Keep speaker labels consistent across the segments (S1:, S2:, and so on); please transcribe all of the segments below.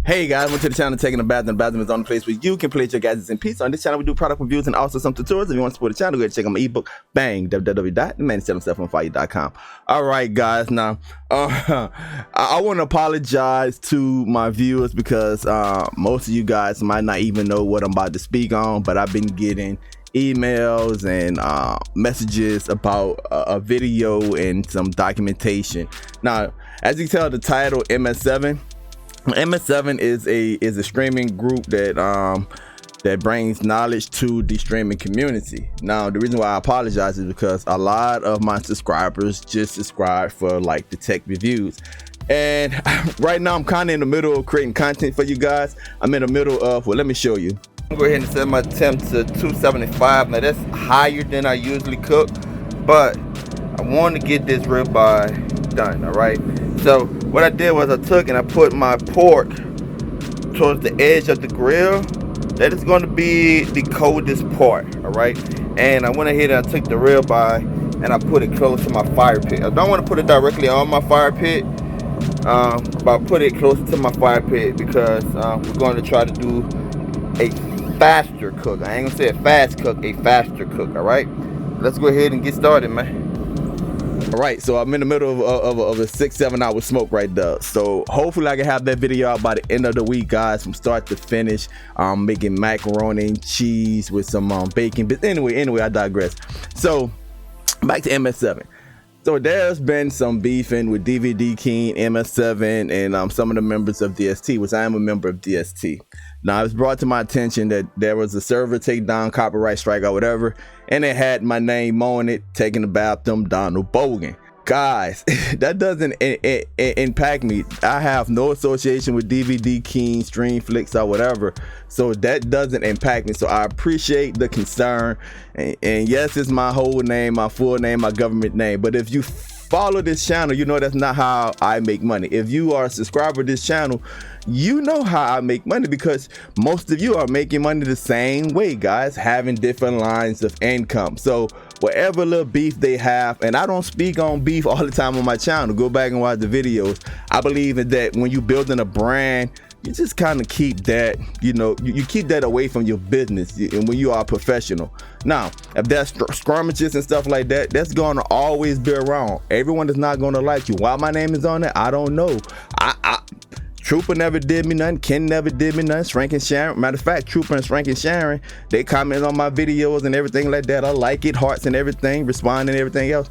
S1: Hey guys, welcome to the channel Taking a Bath. And the bathroom is on the place where you can place your gadgets in peace. On this channel, we do product reviews and also some tutorials. If you want to support the channel, go ahead and check out my ebook, bang, www.theman7onfire.com. All right, guys. Now, I want to apologize to my viewers because most of you guys might not even know what I'm about to speak on, but I've been getting emails and messages about a video and some documentation. Now, as you can tell, the title MS7. MS7 is a streaming group that brings knowledge to the streaming community. Now, the reason why I apologize is because a lot of my subscribers just subscribe for like the tech reviews, and right now I'm kind of in the middle of creating content for you guys. I'm in the middle of, well, let me show you. I'm going to go ahead and set my temp to 275. Now that's higher than I usually cook, but I want to get this ribeye done. All right, so what I did was I took and I put my pork towards the edge of the grill. That is going to be the coldest part. All right, and I went ahead and I took the ribeye and I put it close to my fire pit. I don't want to put it directly on my fire pit, but I put it closer to my fire pit because we're going to try to do a faster cook. I ain't gonna say a fast cook, a faster cook. All right, let's go ahead and get started, man. All right, so I'm in the middle of a 6-7 hour smoke right there. So hopefully I can have that video out by the end of the week, guys, from start to finish. I'm making macaroni and cheese with some bacon. But anyway, I digress. So back to MS7. So there's been some beefing with DVD King, MS7, and some of the members of DST, which I am a member of DST. Now, it was brought to my attention that there was a server takedown, copyright strike or whatever, and it had my name on it, Taking the Bathroom, Donald Bogan. Guys, that doesn't impact me. I have no association with DVD King, Streamflix or whatever, so that doesn't impact me. So I appreciate the concern, and yes, it's my whole name, my full name, my government name. But if you follow this channel, you know that's not how I make money. If you are a subscriber to this channel, you know how I make money, because most of you are making money the same way, guys, having different lines of income. So whatever little beef they have, and I don't speak on beef all the time on my channel, go back and watch the videos. I believe in that when you're building a brand, you just kind of keep that, you know, you keep that away from your business and when you are a professional. Now, if there's scrummages and stuff like that, that's going to always be around. Everyone is not going to like you. Why my name is on it, I don't know. Trooper never did me nothing. Ken never did me nothing. Frank and Sharon. Matter of fact, Trooper and Frank and Sharon, they comment on my videos and everything like that. I like it, hearts and everything, respond and everything else.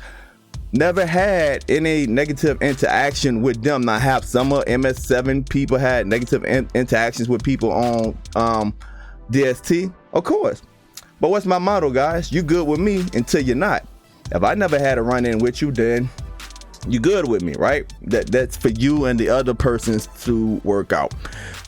S1: Never had any negative interaction with them. Now, I have some of MS7 people had negative interactions with people on DST, of course. But what's my motto, guys? You good with me until you're not. If I never had a run-in with you, then you good with me, right? That's for you and the other persons to work out.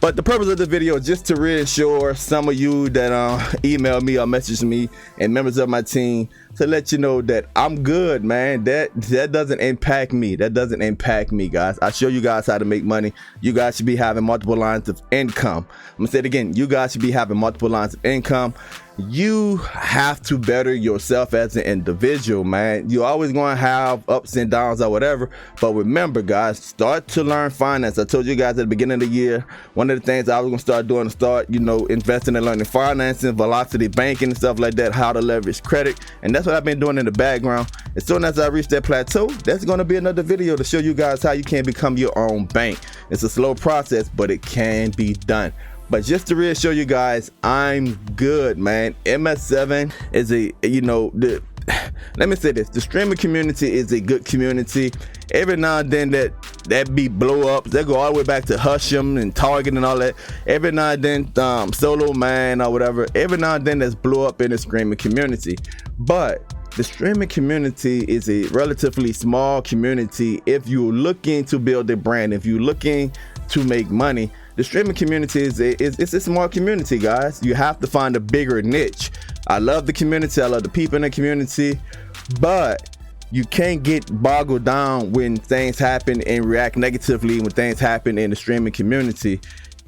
S1: But the purpose of the video is just to reassure some of you that email me or message me and members of my team to let you know that I'm good, man. That doesn't impact me. That doesn't impact me, guys. I show you guys how to make money. You guys should be having multiple lines of income. I'm gonna say it again. You guys should be having multiple lines of income. You have to better yourself as an individual, man. You're always going to have ups and downs or whatever, but remember, guys, start to learn finance. I told you guys at the beginning of the year, one of the things I was going to start doing is start, you know, investing and learning financing, velocity banking and stuff like that, how to leverage credit. And that's what I've been doing in the background. As soon as I reach that plateau, that's going to be another video to show you guys how you can become your own bank. It's a slow process, but it can be done. But just to reassure you guys, I'm good, man. MS7 is a, you know, let me say this, the streaming community is a good community. Every now and then that be blow ups, they go all the way back to Husham and Target and all that. Every now and then Solo Man or whatever, every now and then there's blow up in the streaming community. But the streaming community is a relatively small community. If you're looking to build a brand, if you're looking to make money, the streaming community is a small community, guys. You have to find a bigger niche. I love the community. I love the people in the community, but you can't get boggled down when things happen and react negatively when things happen in the streaming community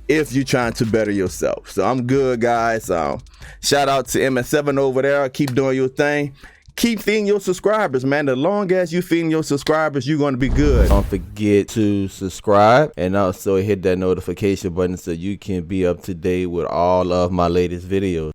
S1: if you're trying to better yourself. So I'm good, guys. Shout out to MS7 over there. Keep doing your thing. keep feeding your subscribers, man. As long as you feeding your subscribers, you're going to be good. Don't forget to subscribe and also hit that notification button so you can be up to date with all of my latest videos.